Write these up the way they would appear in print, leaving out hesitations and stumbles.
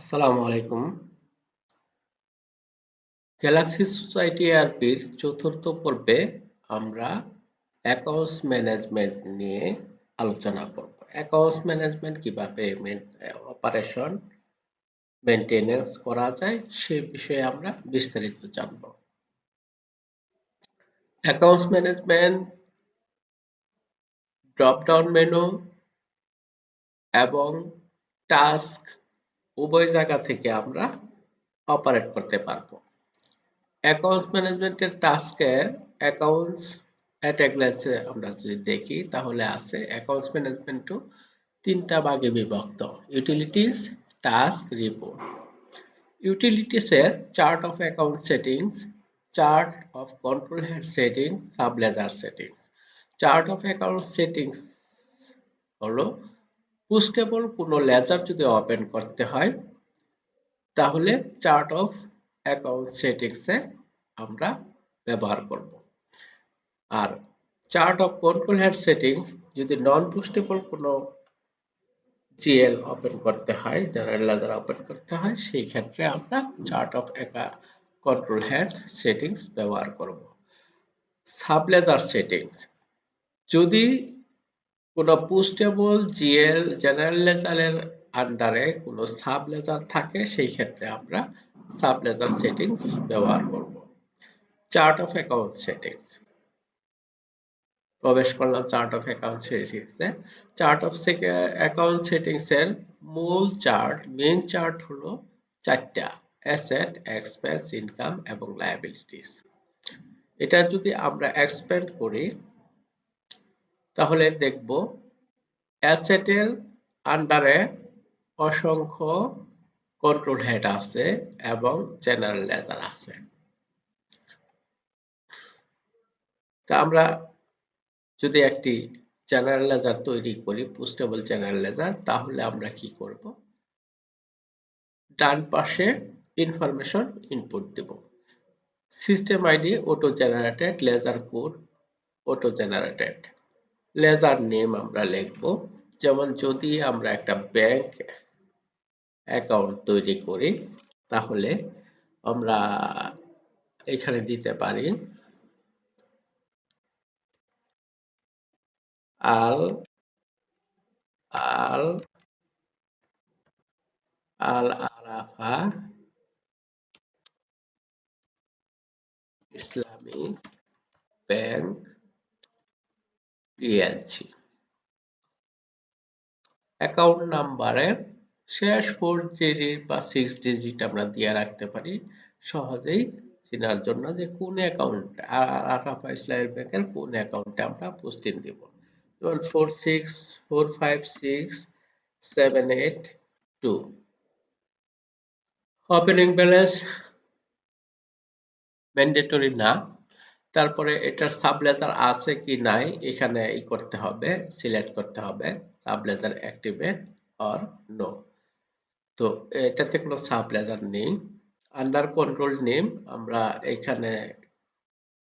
আসসালামু আলাইকুম। Galaxy society আরপির চতুর্থ পর্বে আমরা অ্যাকাউন্টস ম্যানেজমেন্ট নিয়ে আলোচনা করব। অ্যাকাউন্টস ম্যানেজমেন্ট কিভাবে অপারেশন মেনটেনেন্স করা যায় সে বিষয়ে আমরা বিস্তারিত জানব। Accounts management drop down menu এবং টাস্ক উভয় জায়গা থেকে আমরা অপারেট করতে পারবো। অ্যাকাউন্টস ম্যানেজমেন্টের টাস্কের অ্যাকাউন্টস অ্যাট এ গ্ল্যান্সে আমরা যদি দেখি তাহলে আছে অ্যাকাউন্টস ম্যানেজমেন্টও তিনটা ভাগে বিভক্ত: ইউটিলিটিস, টাস্ক, রিপোর্ট। ইউটিলিটিসের chart of account settings, chart of control head settings, sub ledger settings. Chart of account settings হলো পুস্টেবল কোনো লেজার যদি ওপেন করতে হয় তাহলে চার্ট অফ অ্যাকাউন্ট সেটিংসে আমরা ব্যবহার করব। আর chart of control head settings যদি নন পুস্টেবল কোনো জিএল ওপেন করতে হয়, জেনারেল লেজার ওপেন করতে হয়, সেই ক্ষেত্রে আমরা chart of control head settings ব্যবহার করব। সাব লেজার সেটিংস যদি কোনো পুস্টেবল জিএল জেনারেল লেজারের আন্ডারে কোনো সাব লেজার থাকে সেই ক্ষেত্রে আমরা সাব লেজার সেটিংস ব্যবহার করব। চার্ট অফ অ্যাকাউন্ট সেটিংস প্রবেশ করলাম চার্ট অফ অ্যাকাউন্ট সেটিংসে। চার্ট অফ অ্যাকাউন্ট সেটিংসের মূল চার্ট, মেইন চার্ট হলো চারটা: অ্যাসেট, এক্সপেন্স, ইনকাম এবং লায়াবিলিটিস। এটা যদি আমরা এক্সপ্যান্ড করি তাহলে দেখব অ্যাসেটের আন্ডারে অসংখ্য কন্ট্রোল হেড আছে এবং জেনারেল লেজার আছে। তা আমরা যদি একটি জেনারেল লেজার তৈরি করি, পুস্টেবল জেনারেল লেজার, তাহলে আমরা কি করব? ডান পাশে ইনফরমেশন ইনপুট দেব। System ID auto generated, ledger code auto generated, ledger name আমরা লিখব। যেমন যদি আমরা একটা ব্যাংক অ্যাকাউন্ট তৈরি করি তাহলে আমরা এখানে দিতে পারি আল আল আল আরাফা ইসলামী ব্যাংক পিএলসি। অ্যাকাউন্ট নাম্বারের শেষ 4 ডিজিট বা 6 ডিজিট আমরা দিয়ে রাখতে পারি সহজেই চেনার জন্য যে কোন অ্যাকাউন্ট আরাফা ইসলামী ব্যাংকের কোন অ্যাকাউন্টে আমরা পোস্টিং দিব। যেমন 46456782। ওপেনিং ব্যালেন্স ম্যান্ডেটরি না, তারপরে এটার সাব লেজার আছে কি নাই এখানে করতে হবে, সিলেক্ট করতে হবে sub ledger activate or no. তো এটাতে কোনো সাব লেজার নেই। আন্ডার কন্ট্রোল নেম আমরা এখানে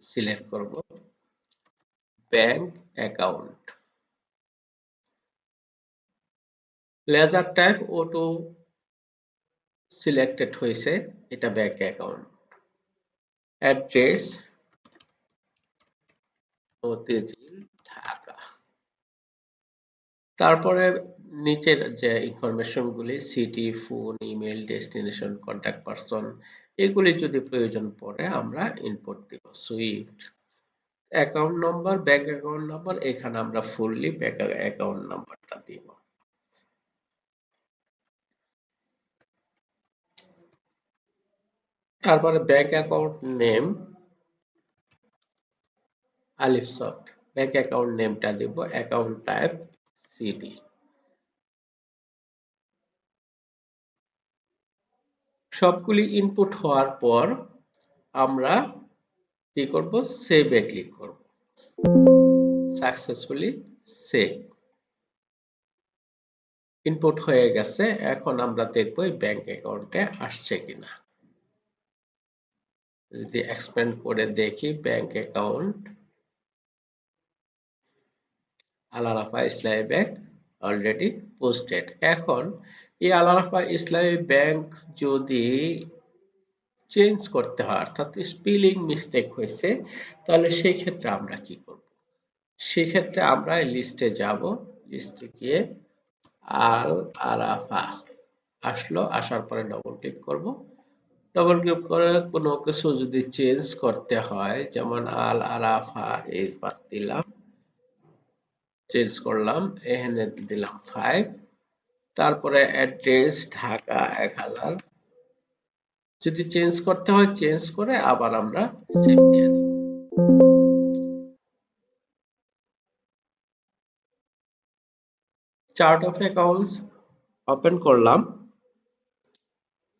সিলেক্ট করব bank account. Ledger type auto selected হয়েছে, এটা bank account. Address Motijheel, Dhaka. তারপরে নিচের যে ইনফরমেশনগুলি city, phone, email, destination, contact person, এগুলি যদি প্রয়োজন পড়ে আমরা ইনপুট দিব। Swift account number, bank account number, এখানে আমরা ফুললি ব্যাংক অ্যাকাউন্ট নাম্বারটা দিব। তারপরে ব্যাংক অ্যাকাউন্ট নেম আলিফ সফট, ব্যাংক অ্যাকাউন্ট নেমটা দিব। Account type CD. সবগুলি ইনপুট হওয়ার পর আমরা কি করব? সেভ এ ক্লিক করব। Successfully save. ইনপুট হয়ে গেছে, এখন আমরা দেখব এই ব্যাংক অ্যাকাউন্টে আসছে কিনা। যদি এক্সপ্যান্ড করে দেখি ব্যাংক অ্যাকাউন্ট আল আরাফা ইসলামী ব্যাংক অলরেডি পোস্টেড। এখন এই আল আরাফাহ ইসলামী ব্যাংক যদি চেঞ্জ করতে হয়, অর্থাৎ স্পেলিং মিস্টেক হয়েছে, তাহলে সেই ক্ষেত্রে আমরা কি করব? সেক্ষেত্রে আমরা লিস্টে যাব, লিস্টে গিয়ে আল আরাফাহ আসলো, আসার পরে ডবল ক্লিক করব। ডবল ক্লিক করে কোনো কিছু যদি চেঞ্জ করতে হয়, যেমন আল আরাফাহ এইচ বাদ দিলাম, চেঞ্জ করলাম, এখানে দিলাম 5, তারপরে অ্যাড্রেস ঢাকা 1000, যদি চেঞ্জ করতে হয় চেঞ্জ করে আবার আমরা সেভ দিয়ে দেব। চার্ট অফ অ্যাকাউন্টস ওপেন করলাম,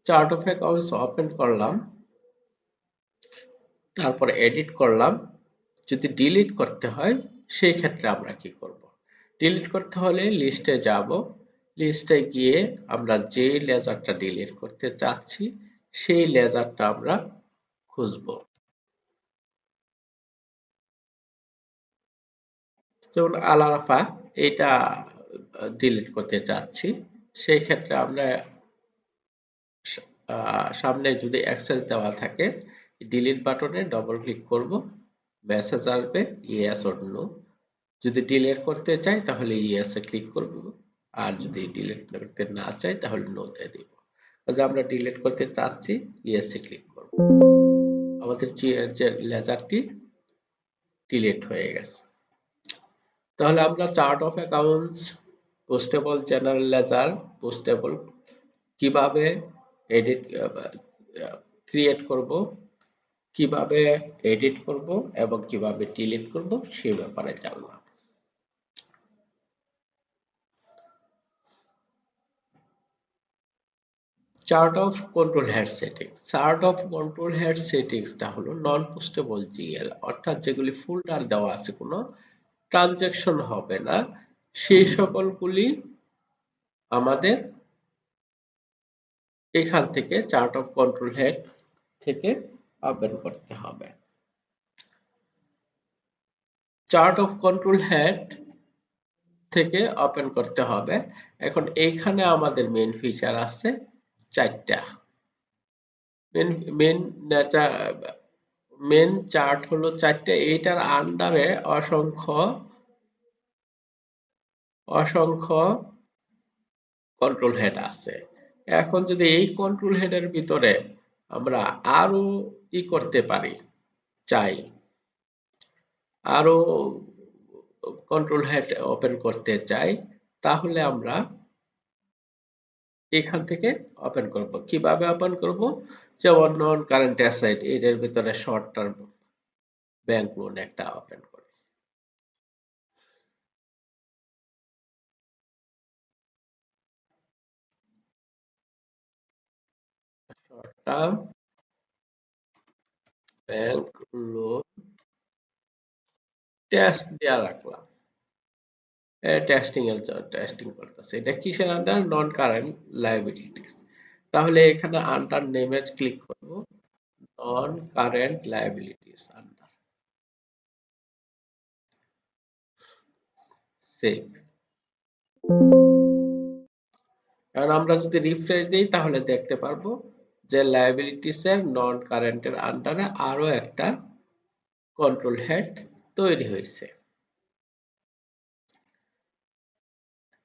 চার্ট অফ অ্যাকাউন্টস ওপেন করলাম, তারপরে এডিট করলাম। যদি ডিলিট করতে হয় সেই ক্ষেত্রে আমরা কি করব? ডিলিট করতে হলে লিস্টে যাব, লিস্টে গিয়ে আমরা যে লেজারটা ডিলিট করতে চাচ্ছি সেই লেজারটা আমরা খুঁজব। যেমন আল আরাফাহ এটা ডিলিট করতে চাচ্ছি, সেই ক্ষেত্রে আমরা সামনে যদি অ্যাক্সেস দেওয়া থাকে ডিলিট বাটনে ডবল ক্লিক করব, মেসেজ আসবে ইয়েস অর নো। যদি ডিলিট করতে চাই তাহলে ইয়েস এ ক্লিক করব, আর যদি ডিলিট করতে না চাই তাহলে নো তে দিব। কাজে আমরা ডিলিট করতে চাচ্ছি, ইয়েস এ ক্লিক করব। আমাদের যে লেজারটি ডিলিট হয়ে গেছে। তাহলে আমরা chart of accounts, postable general ledger, postable কিভাবে এডিট ক্রিয়েট করব, কিভাবে এডিট করব এবং কিভাবে ডিলিট করব সে ব্যাপারে জানলাম। Chart of control head settings. Chart of control head সেটিংসটা হলো নন পোস্টেবল জিএল, অর্থাৎ যেগুলি ফোল্ডার দেওয়া আছে, কোনো ট্রানজ্যাকশন হবে না, সেই সকলগুলি আমাদের এখান থেকে চার্ট অফ কন্ট্রোল হেড থেকে ওপেন করতে হবে। চার্ট অফ কন্ট্রোল হেড থেকে ওপেন করতে হবে। এখন এইখানে আমাদের মেন ফিচার আছে 4টা। মেন মেন চার্ট হলো 4টা, এইটার আন্ডারে অসংখ্য অসংখ্য কন্ট্রোল হেড আছে। এখন যদি এই কন্ট্রোল হেডের ভিতরে আমরা আরো করতে পারি, চাই আরো কন্ট্রোল হেড ওপেন করতে চাই, তাহলে আমরা এখান থেকে ওপেন করব। কিভাবে ওপেন করব? যেমন নন কারেন্ট অ্যাসেট, এর ভিতরে শর্ট টার্ম ব্যাংক লোন একটা ওপেন করি। Short term bank loan test দেওয়া রাখলাম, টেস্টিং করতেছে। এটা কিসের আন্ডার? নন কারেন্ট লায়াবিলিটিস। তাহলে এখানে আন্ডার নেমে ক্লিক করব, নন কারেন্ট লায়াবিলিটিস আন্ডার, সেভ। এখন আমরা যদি রিফ্রেশ দিই তাহলে দেখতে পারবো যে লায়াবিলিটিস এর নন কারেন্টের আন্ডারে আরো একটা কন্ট্রোল হেড তৈরি হয়েছে।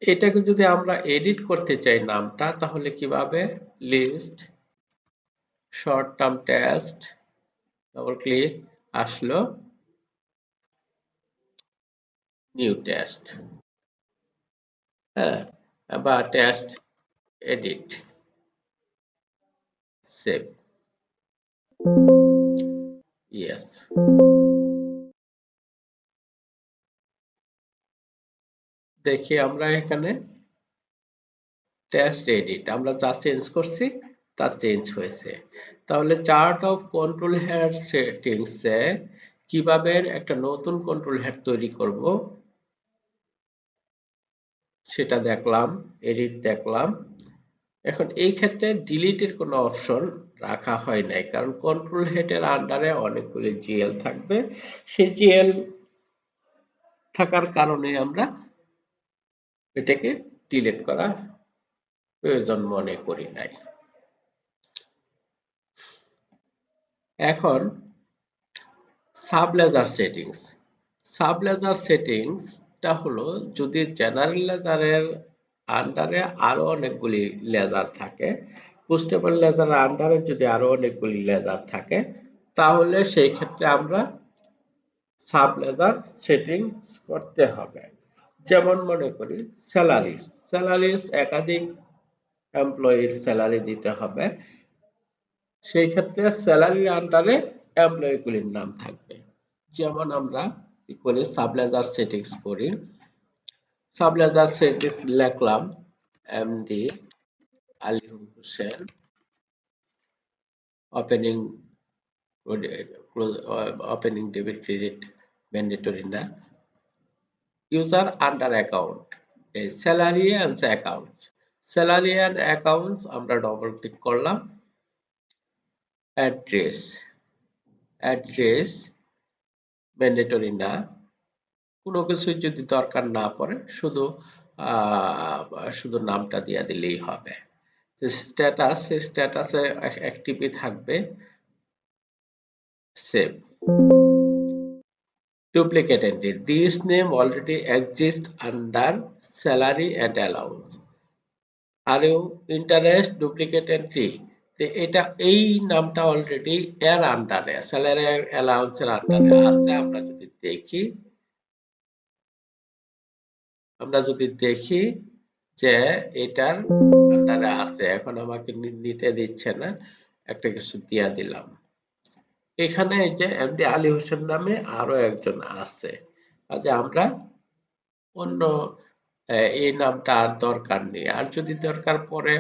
এটাকে যদি আমরা এডিট করতে চাই নামটা, তাহলে কিভাবে? List short term test, double click, আসলো নিউ টেস্ট, হ্যাঁ, বা টেস্ট এডিট, সেভ, ইয়েস। দেখি আমরা এখানে টেস্ট এডিট, আমরা যা চেঞ্জ করছি তা চেঞ্জ হয়েছে। তাহলে চার্ট অফ কন্ট্রোল হেড সেটিংসে কিভাবে একটা নতুন কন্ট্রোল হেড তৈরি করব সেটা দেখলাম, এডিট দেখলাম। এখন এই ক্ষেত্রে ডিলিটের কোনো অপশন রাখা হয় নাই, কারণ কন্ট্রোল হেডের আন্ডারে অনেকগুলি জিএল থাকবে, সেই জিএল থাকার কারণে আমরা এটাকে ডিলিট করা প্রয়োজন মনে করি নাই। এখন সাবলেজার সেটিংস। সাবলেজার সেটিংসটা হলো যদি জেনারেল লেজারের আন্ডারে আরো অনেকগুলি লেজার থাকে, পুস্টেবল লেজারের আন্ডারে যদি আরো অনেকগুলি লেজার থাকে, তাহলে সেই ক্ষেত্রে আমরা সাবলেজার সেটিংস করতে হবে। যেমন মনে করি স্যালারিস একাধিক এমপ্লয়ির স্যালারি দিতে হবে, সেই ক্ষেত্রে স্যালারির আন্ডারে এমপ্লয়িগুলির নাম থাকবে। যেমন আমরা কি করি, সাবলেজার সেটিংস করি, সাবলেজার সেটিংস লিখলাম MD Ali Hossain, opening opening debit credit mandatory না, ইউজার আন্ডার অ্যাকাউন্ট, এই salary and accounts, salary and accounts আমরা ডবল ক্লিক করলাম। অ্যাড্রেস ম্যান্ডেটরি না, কোনো কিছু যদি দরকার না পড়ে শুধু নামটা দিয়ে দিলেই হবে। স্ট্যাটাসে অ্যাক্টিভই থাকবে। Save. Duplicate entry. This name already exists under salary and allowance. Are you interest duplicate entry? এটা এই নামটা অলরেডি এর আন্ডারে, স্যালারি অ্যালাউন্স এর আন্ডারে আছে। আমরা যদি দেখি যে এটার আন্ডারে আছে, এখন আমাকে নিতে দিচ্ছে না, একটা কিছু দিয়া দিলাম। এখানে এই যে এমডি আলী হোসেন নামে আরো একজন আছে, কাজে আমরা অন্য এই নামটা আর দরকার নেই। আর যদি দরকার পড়ে,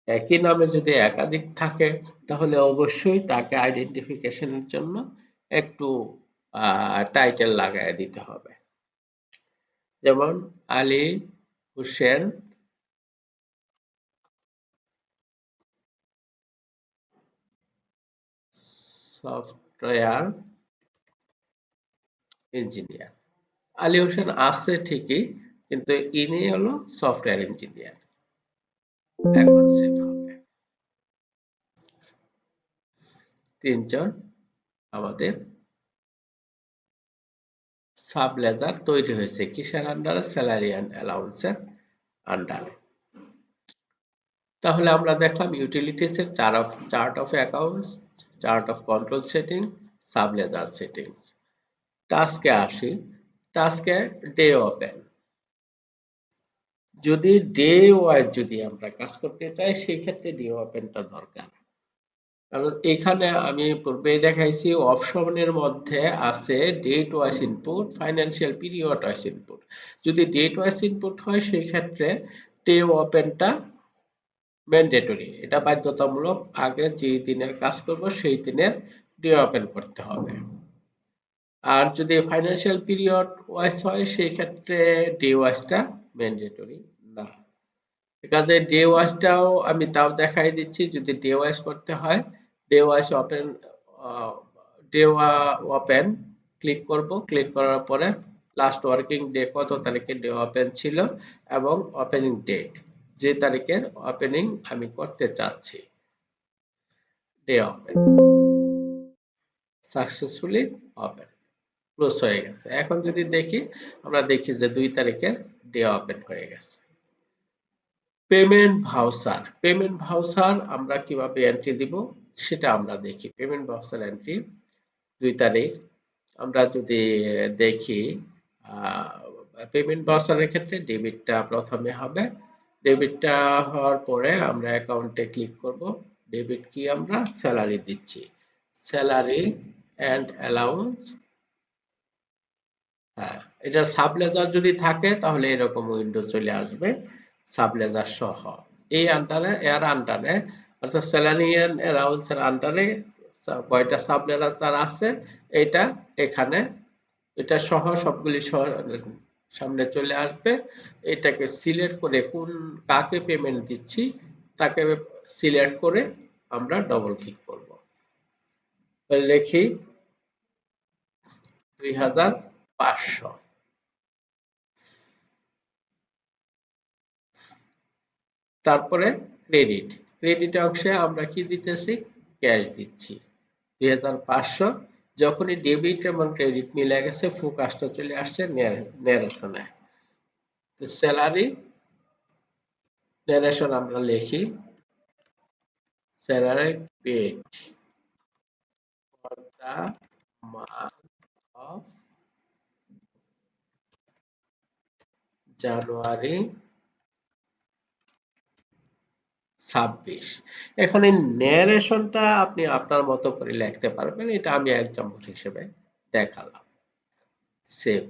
একই নামে যদি একাধিক থাকে, তাহলে অবশ্যই তাকে আইডেন্টিফিকেশনের জন্য একটু টাইটেল লাগায় দিতে হবে। যেমন আলী হোসেন সফটওয়্যার ইঞ্জিনিয়ার। আলী হোসেন আছে ঠিকই, কিন্তু ইনি হলো সফটওয়্যার ইঞ্জিনিয়ার। এখন সেট হবে। তিনজন আমাদের সাবলেজার তৈরি হয়েছে কিসের আন্ডারে? স্যালারি এন্ড অ্যালাউন্সের আন্ডারে। তাহলে আমরা দেখলাম ইউটিলিটিস এর chart of accounts, chart of control setting, sub ledger settings. টাস্কে আসি। টাস্কে ডে ওপেন। যদি ডে ওয়াইজ যদি আমরা কাজ করতে চাই, সেই ক্ষেত্রে ডে ওপেনটা দরকার। কারণ এখানে আমি পূর্বেই দেখাইছি অপশনের মধ্যে আছে date wise input, financial period wise input. যদি ডেট ওয়াইজ ইনপুট হয়, সেই ক্ষেত্রে ডে ওপেনটা ম্যান্ডেটরি, এটা বাধ্যতামূলক। আগে যে দিনের কাজ করব সেই দিনের ডে ওপেন করতে হবে। আর যদি ফাইন্যান্সিয়াল পিরিয়ড ওয়াইজ হয়, সেই ক্ষেত্রে ডে ওয়াইজটা ম্যান্ডেটরি না। কাজে ডে ওয়াইজটাও আমি তাও দেখাই দিচ্ছি। যদি ডে ওয়াইজ করতে হয়, day wise open, day open click করব। ক্লিক করার পরে লাস্ট ওয়ার্কিং ডে কত তারিখে ডে ওপেন ছিল এবং ওপেনিং ডেট, যে তারিখের ওপেনিং আমি করতে চাচ্ছি। Day open successfully open, close হয়ে গেছে। এখন যদি দেখি, আমরা দেখি যে 2 তারিখের ডে ওপেন হয়ে গেছে। Payment voucher. পেমেন্ট ভাউচার আমরা কিভাবে এন্ট্রি দিব সেটা আমরা দেখি। পেমেন্ট ভাউচার এন্ট্রি 2 তারিখ। আমরা যদি দেখি, পেমেন্ট ভাউচারের ক্ষেত্রে ডেবিটটা প্রথমে হবে। ডেবিটটা হওয়ার পরে আমরা অ্যাকাউন্টে ক্লিক করব। ডেবিট কি? আমরা স্যালারি দিচ্ছি, স্যালারি এন্ড অ্যালাউন্স। হ্যাঁ, এটা সাবলেজার যদি থাকে তাহলে এরকম উইন্ডো চলে আসবে সাবলেজার সহ। এই আন্ডারে, এর আন্ডারে, অর্থাৎ স্যালারি এন্ড অ্যালাউন্স এর আন্ডারে কয়টা সাবলেজার আছে, এটা এখানে, এটা সহ সবগুলি সামনে চলে আসবে। এটাকে সিলেক্ট করে কাকে পেমেন্ট দিচ্ছি তাকে সিলেক্ট করে আমরা ডবল ক্লিক করব। লিখি 2500। তারপরে ক্রেডিট, ক্রেডিট অংশে আমরা কি দিতেছি, ক্যাশ দিচ্ছি 2500। যখনই ডেবিট এবং ক্রেডিট মিলে গেছে ফোকাসটা চলে আসছে ন্যারেশনে। স্যালারি ন্যারেশন আমরা লিখি salary paid for the month of January 26। এখন এই ন্যারেশনটা আপনি আপনার মতো করে লিখতে পারবেন, এটা আমি এক্সাম্পল হিসেবে দেখালাম। Save,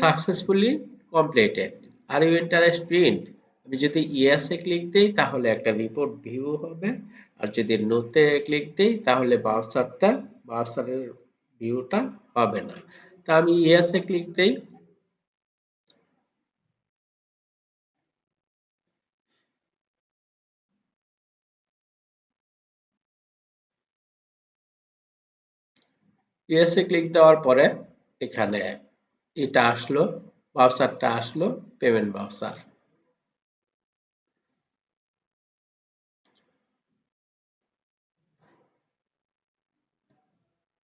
successfully completed. Are you interested in, আমি যদি ইয়েসে ক্লিক দেই তাহলে একটা রিপোর্ট ভিউ হবে, আর যদি নোতে ক্লিক দেই তাহলে বাউচারের ভিউটা হবে না। তা আমি ইয়েসে ক্লিক দেই, ইয়েসে ক্লিক দেওয়ার পরে এখানে এটা আসলো, বাউচারটা আসলো, পেমেন্ট বাউচার।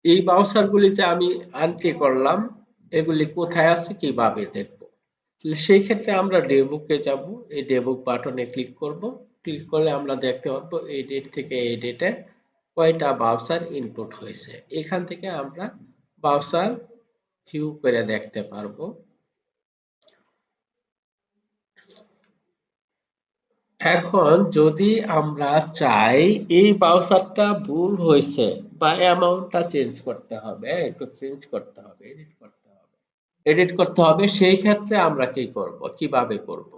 এই বাউচারগুলি যে আমি এন্ট্রি করলাম এগুলি কোথায় আছে কিভাবে দেখব, সেই ক্ষেত্রে আমরা ডেবুকে যাব, এই ডেবুক বাটনে ক্লিক করব। ক্লিক করলে আমরা দেখতে পারবো এই ডেট থেকে এই ডেটে কয়টা বাউচার ইনপুট হয়েছে। এখান থেকে আমরা বাউচার ভিউ করে দেখতে পারবো। এখন যদি আমরা চাই এই বাউচারটা ভুল হয়েছে বা অ্যামাউন্টটা চেঞ্জ করতে হবে, একটু চেঞ্জ করতে হবে, এডিট করতে হবে, সেই ক্ষেত্রে আমরা কি করব, কিভাবে করব?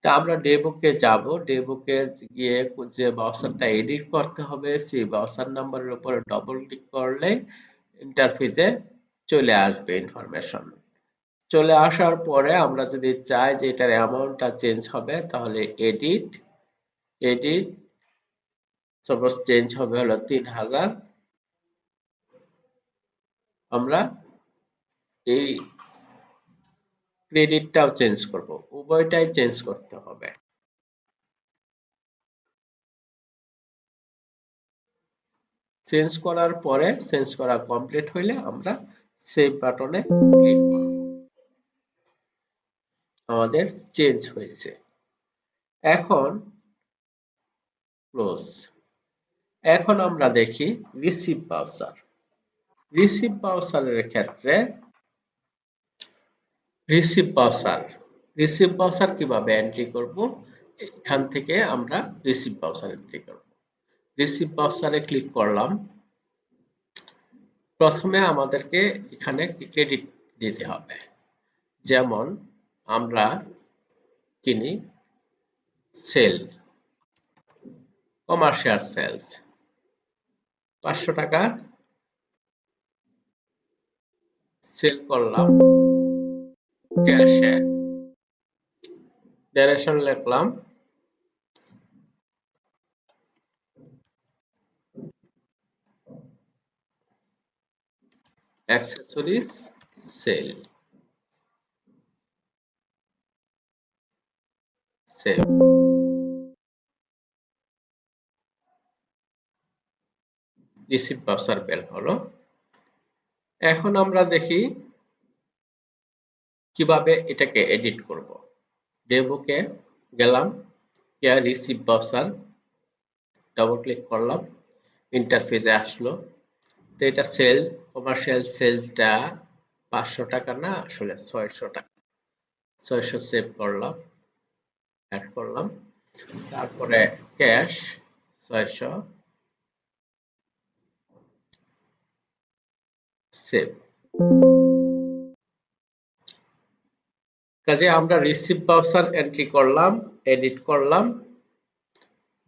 তা আমরা ডেবুকে যাব, ডেবুকে গিয়ে যে বাউচারটা এডিট করতে হবে সেই বাউচার নাম্বারের উপরে ডবল ক্লিক করলে ইন্টারফেসে চলে আসবে ইনফরমেশন। চলে আসার পরে আমরা যদি চাই যে এটার অ্যামাউন্টটা চেঞ্জ হবে তাহলে এডিট, এডিট সাপোজ চেঞ্জ হবে হলো 3000। আমরা এই ক্রেডিটটাও চেঞ্জ করব, উভয়টাই চেঞ্জ করতে হবে। চেঞ্জ করার পরে চেঞ্জ করা কমপ্লিট হইলে আমরা সেভ বাটনে ক্লিক করব। আমাদের চেঞ্জ হয়েছে। এখন ক্লোজ। এখন আমরা দেখি রিসিভ বাউচার। রিসিভ বাউচারের ক্ষেত্রে রিসিভ বাউচার, রিসিভ বাউচার কিভাবে এন্ট্রি করব, এখান থেকে আমরা রিসিভ বাউচার এন্ট্রি করব। রিসিভ বাউচারে ক্লিক করলাম। প্রথমে আমাদেরকে এখানে ক্রেডিট দিতে হবে, যেমন আমরা কিনি সেল, কমার্শিয়াল সেলস 500 টাকা সেল করলাম ক্যাশে। ডাইরেকশন লিখলাম accessories sale, save. Receive voucher বের হলো। এখন আমরা দেখি কিভাবে এটাকে এডিট করব। ডেমোকে গেলাম, রিসিভ বাউচার ডাবল ক্লিক করলাম, ইন্টারফেসে আসলো। তো এটা সেল, কমার্শিয়াল সেলসটা 500 টাকা না, আসলে 600 টাকা। 600 সেভ করলাম, অ্যাড করলাম। তারপরে ক্যাশ 600 সেভ। কাজে আমরা রিসিভ বাউচার এন্ট্রি করলাম, এডিট করলাম।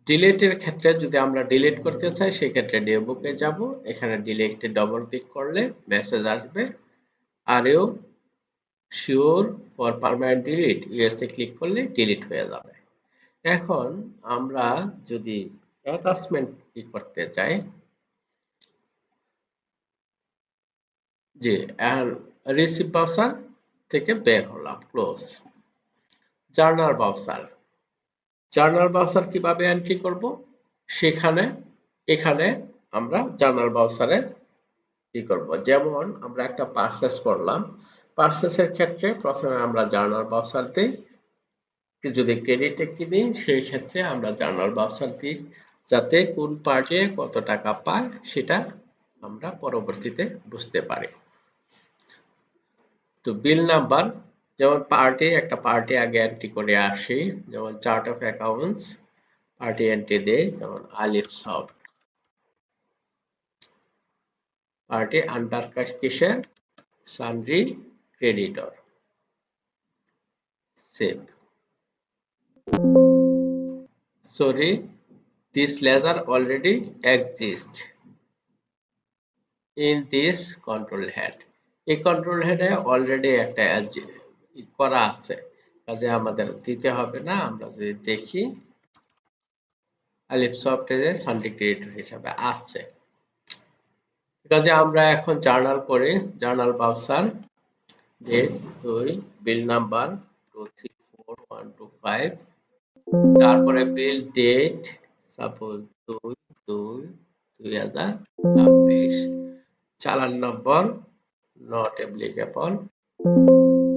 ডিলিটের ক্ষেত্রে যদি আমরা ডিলিট করতে চাই সেক্ষেত্রে ডেমোকে যাব, এখানে ডিলিটে ডবল ক্লিক করলে মেসেজ আসবে are you sure for permanent delete, ইউএসএ ক্লিক করলে ডিলিট হয়ে যাবে। এখন আমরা যদি অ্যাটাচমেন্ট কি করতে চাই, যে রিসিভ বাউচার থেকে বের হলাম, ক্লোজ। জার্নাল বাউচার কিভাবে এন্ট্রি করব? সেখানে এখানে আমরা জার্নাল বাউচারে কি করব, যেমন আমরা একটা পারচেস করলাম, পারচেসের ক্ষেত্রে প্রথমে আমরা জার্নাল বাউচার দিই। যদি ক্রেডিটে কিনি সেই ক্ষেত্রে আমরা জার্নাল বাউচার দিই, যাতে কোন পার্টে কত টাকা পায় সেটা আমরা পরবর্তীতে বুঝতে পারি। তো বিল নাম্বার, যেমন একটা পার্টি আগে এন্ট্রি করে আসি, যেমন chart of accounts party entry দেই, যেমন আলিফ সফট পার্টি আন্ডার কিসের, sundry creditor, save. Sorry, this ledger already exists in this control head. এই কন্ট্রোল হেডে অলরেডি একটা করা আছে, কাজে আমাদের দিতে হবে না। আমরা যদি দেখি আলিফ সফটওয়্যারে সানরি ক্রেডিটর হিসাবে আছে, কাজে আমরা এখন জার্নাল করি। জার্নাল বাউচার ডেট 2, বিল নাম্বার 234125, তারপরে বিল ডেট সাপোজ 2/2/2026, চালান নম্বর নট অ্যাপ্লিকেবল,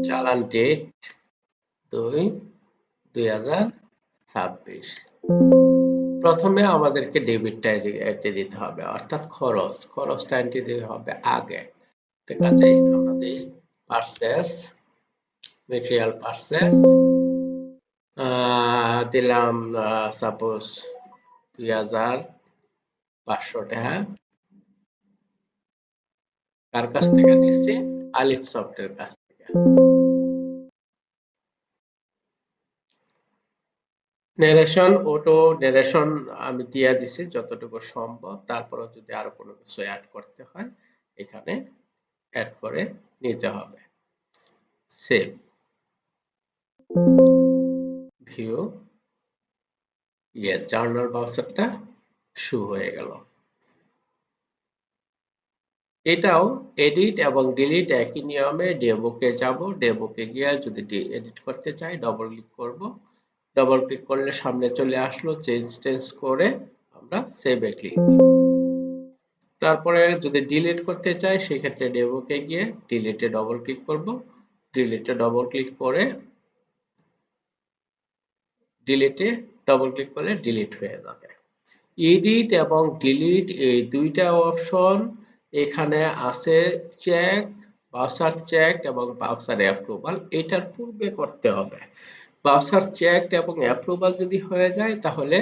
চালান ডেট 2/2026। প্রথমে আমাদেরকে ডেবিটটা এন্ট্রি দিতে হবে, অর্থাৎ খরচটা এন্ট্রি দিতে হবে আগে। তো কাজেই আমরা দিই পারচেস, মেটেরিয়াল পারচেস, দিলাম সাপোজ 2500 টাকা। কার কাছ থেকে নিচ্ছি? আলিফ সফটের কাছ থেকে। অটো নারেশন আমি দিয়ে দিছি যতটুকু সম্ভব, তারপরে যদি আরো কোনো কিছু অ্যাড করতে হয় এখানে অ্যাড করে নিতে হবে। সেভ, ভিউ, জার্নাল বাউচারটা শো হয়ে গেল। এটাও এডিট এবং ডিলিট একই নিয়মে। ডেমোকে যাব, ডেমোকে গিয়ে যদি এডিট করতে চাই ডবল ক্লিক করব, ডবল ক্লিক করলে সামনে চলে আসলো, চেঞ্জ করে আমরা সেভে ক্লিক দিব। তারপরে যদি ডিলিট করতে চাই সেক্ষেত্রে ডেমোকে গিয়ে ডিলিটে ডবল ক্লিক করব, ডিলিটে ডবল ক্লিক করে ডিলিটে ডবল ক্লিক করলে ডিলিট হয়ে যাবে। এডিট এবং ডিলিট এই দুইটা অপশন এখানে আছে চেক, বাউচার চেক এবং বাউচার অ্যাপ্রুভাল, এটার পূর্বে করতে হবে। বাউচার চেক এবং অ্যাপ্রুভাল যদি হয়ে যায় তাহলে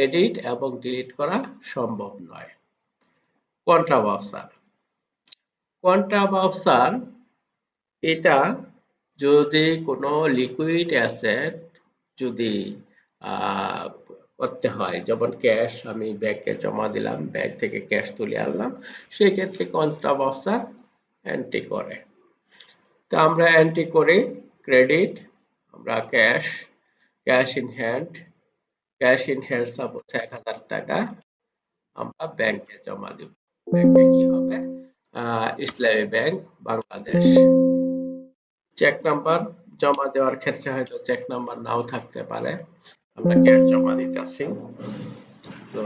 এডিট এবং ডিলিট করা সম্ভব নয়। কন্ট্রা বাউচার এটা যদি কোনো লিকুইড অ্যাসেট যদি করতে হয়, যেমন ক্যাশ আমি ব্যাংকে জমা দিলাম, ব্যাংক থেকে ক্যাশ তুলে আনলাম, সেই ক্ষেত্রে কন্ট্রা বাউচার এন্ট্রি করে। তো আমরা এন্ট্রি করি ক্রেডিট, আমরা ক্যাশ ইন হ্যান্ড সাপোজ 1000 টাকা আমরা ব্যাংকে জমা দেব। ব্যাংকে কি হবে? ইসলামী ব্যাংক বাংলাদেশ। চেক নাম্বার জমা দেওয়ার ক্ষেত্রে হয়তো চেক নাম্বার নাও থাকতে পারে, আমরা ক্যাশ জমা দিতেছি। তো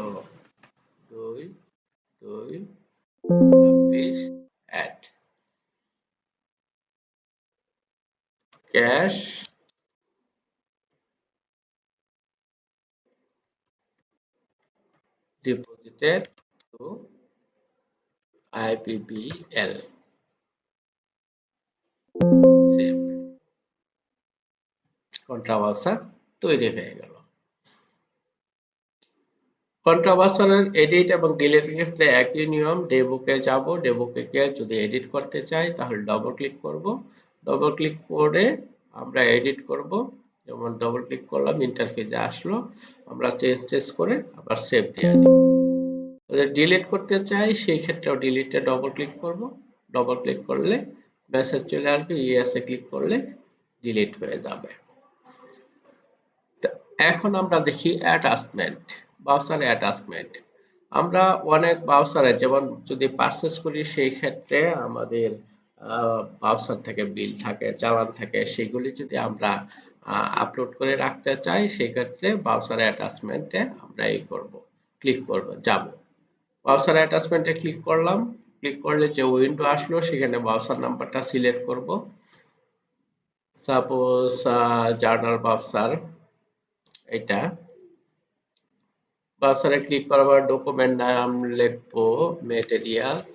2/2/26 add cash deposited to IPBL, save. Contra voucher তৈরি হয়ে গেল। কন্ট্রা বাউচারের এডিট এবং ডিলিটের ক্ষেত্রে একই নিয়ম। ডেমোকে যাব, ডেমোকে গিয়ে যদি এডিট করতে চাই তাহলে ডবল ক্লিক করব, ডবল ক্লিক করে আমরা এডিট করব, যেমন ডবল ক্লিক করলাম ইন্টারফেসে আসলো, আমরা চেঞ্জ করে আবার সেভ দিয়ে দিব। যদি ডিলিট করতে চাই সেই ক্ষেত্রেও ডিলিটে ডবল ক্লিক করব, ডবল ক্লিক করলে মেসেজ চলে আসবে, ইয়েসে ক্লিক করলে ডিলিট হয়ে যাবে। এখন আমরা দেখি অ্যাটাচমেন্ট, বাউচার অ্যাটাচমেন্ট। আমরা অনেক বাউচারে যেমন যদি পারচেস করি সেই ক্ষেত্রে আমাদের বাউচার থেকে বিল থাকে, চালান থাকে, সেগুলি যদি আমরা আপলোড করে রাখতে চাই, সেক্ষেত্রে বাউচার অ্যাটাচমেন্টে আমরা ক্লিক করব, যাব। বাউচার অ্যাটাচমেন্টে ক্লিক করলাম। ক্লিক করলে যে উইন্ডো আসলো, সেখানে বাউচার নাম্বারটা সিলেক্ট করব। সাপোজ জার্নাল বাউচার, এটা বাউচারে ক্লিক করবার ডকুমেন্ট নাম লিখবো মেটেরিয়ালস।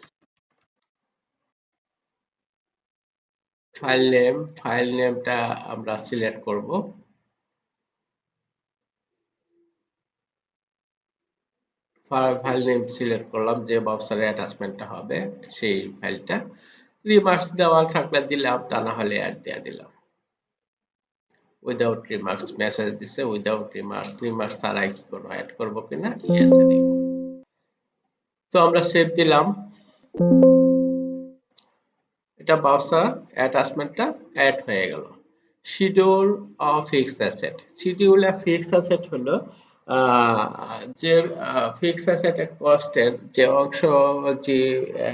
ফাইল নেমটা আমরা সিলেক্ট করব। ফাইল নেম সিলেক্ট করলাম, যে বাউচারে অ্যাটাচমেন্টটা হবে সেই ফাইলটা। রিমার্কস দেওয়া থাকলে দিলাম, তা না হলে অ্যাড দিয়ে দিলাম। উইদাউট রিমার্কস মেসেজ দিছে, উইদাউট রিমার্কস ছাড়াই কি কোনো অ্যাড করব কিনা, ইয়েস এ দিব। তো আমরা সেভ দিলাম। এটা বাউচার অ্যাটাচমেন্টটা অ্যাড হয়ে গেল। Schedule of fixed asset. Schedule of fixed asset হলো যে ফিক্সড অ্যাসেটের কস্টের যে অংশ, যে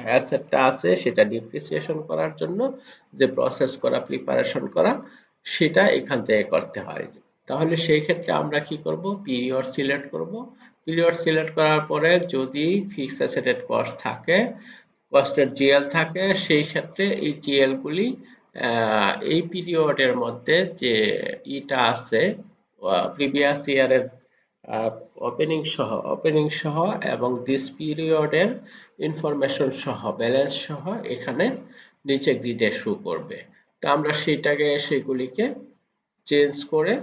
অ্যাসেটটা আছে সেটা ডিপ্রিসিয়েশন করার জন্য যে প্রসেস করা, প্রিপারেশন করা, সেটা এখান থেকে করতে হয়। তাহলে সেই ক্ষেত্রে আমরা কি করব, পিরিয়ড সিলেক্ট করব। পিরিয়ড সিলেক্ট করার পরে যদি ফিক্সড অ্যাসেটের কস্ট থাকে, কস্টের জিএল থাকে, সেই ক্ষেত্রে এই জিএল গুলি এই পিরিয়ডের মধ্যে যে ইটা আছে, প্রিভিয়াস ইয়ারের ওপেনিং সহ এবং দিস পিরিয়ডের ইনফরমেশন সহ, ব্যালেন্স সহ এখানে নিচে গ্রিডে শো করবে। তা আমরা সেগুলিকে চেঞ্জ করে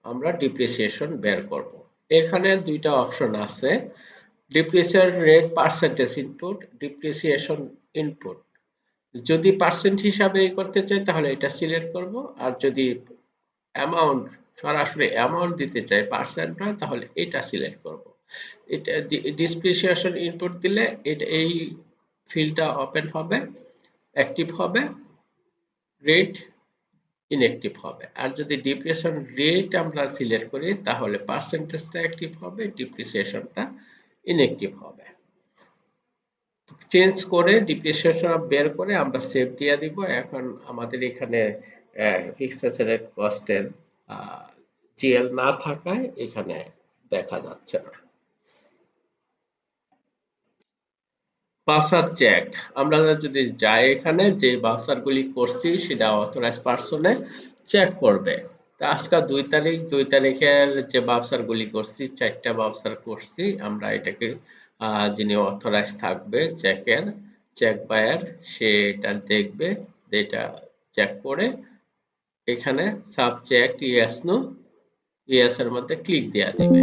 আমরা ডিপ্রিসিয়েশন বের করব। এখানে দুইটা অপশন আছে, depreciation rate percentage input, depreciation input. যদি পার্সেন্ট হিসাবে করতে চাই তাহলে এটা সিলেক্ট করব, আর যদি অ্যামাউন্ট, সরাসরি অ্যামাউন্ট দিতে চাই পার্সেন্ট হয়, তাহলে এটা সিলেক্ট করব। এটা ডিপ্রিসিয়েশন ইনপুট দিলে এটা এই ফিল্ডটা ওপেন হবে, অ্যাক্টিভ হবে, রেট ইনঅ্যাক্টিভ হবে। আর যদি ডিপ্রিসিয়েশন রেট আমরা সিলেক্ট করি তাহলে পার্সেন্টেজটা অ্যাক্টিভ হবে, ডিপ্রিসিয়েশনটা ইনঅ্যাক্টিভ হবে। চেঞ্জ করে ডিপ্রিসিয়েশন বের করে আমরা সেভ দিয়ে দিব। এখন আমাদের এখানে ফিক্সড অ্যাসেট কস্টের জিএল না থাকায় এখানে দেখা যাচ্ছে না। বাউচার চেক, আমরা যদি যাই এখানে যে বাউচার গুলি করছি সেটা অথরাইজ পারসনে চেক করবে। তা আজকে 2 তারিখ, 2 তারিখের যে বাউচার গুলি করছি, 4টা বাউচার করছি আমরা, এটাকে যিনি অথরাইজ থাকবে চেক বায়ার, সে এটা দেখবে, যেটা চেক করে এখানে সাবজেক্ট ইয়েস নো, ইয়েস এর মধ্যে ক্লিক দেয়া দিবে।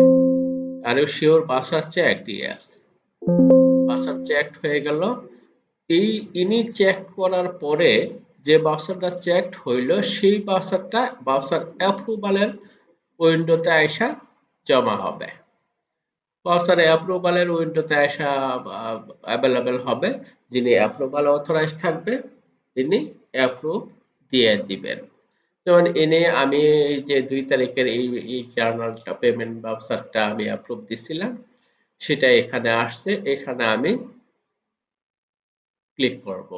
Are you sure voucher check, yes. Voucher check হয়ে গেল। ইনি চেক করার পরে যে বাউচারটা চেক হইল, সেই বাউচারটা বাউচার অ্যাপ্রুভালের উইন্ডোতে আইসা জমা হবে। বাউচার অ্যাপ্রুভালের উইন্ডোতে আইসা অ্যাভেলেবেল হবে। যিনি অ্যাপ্রুভাল অথরাইজ থাকবে তিনি অ্যাপ্রুভ দিয়ে দিবেন। যেমন আমি এই যে 2 তারিখের এই জার্নালটা, পেমেন্ট বাউচারটা আমি অ্যাপ্রুভ দিছিলাম, সেটা এখানে আসছে। এখানে আমি ক্লিক করব,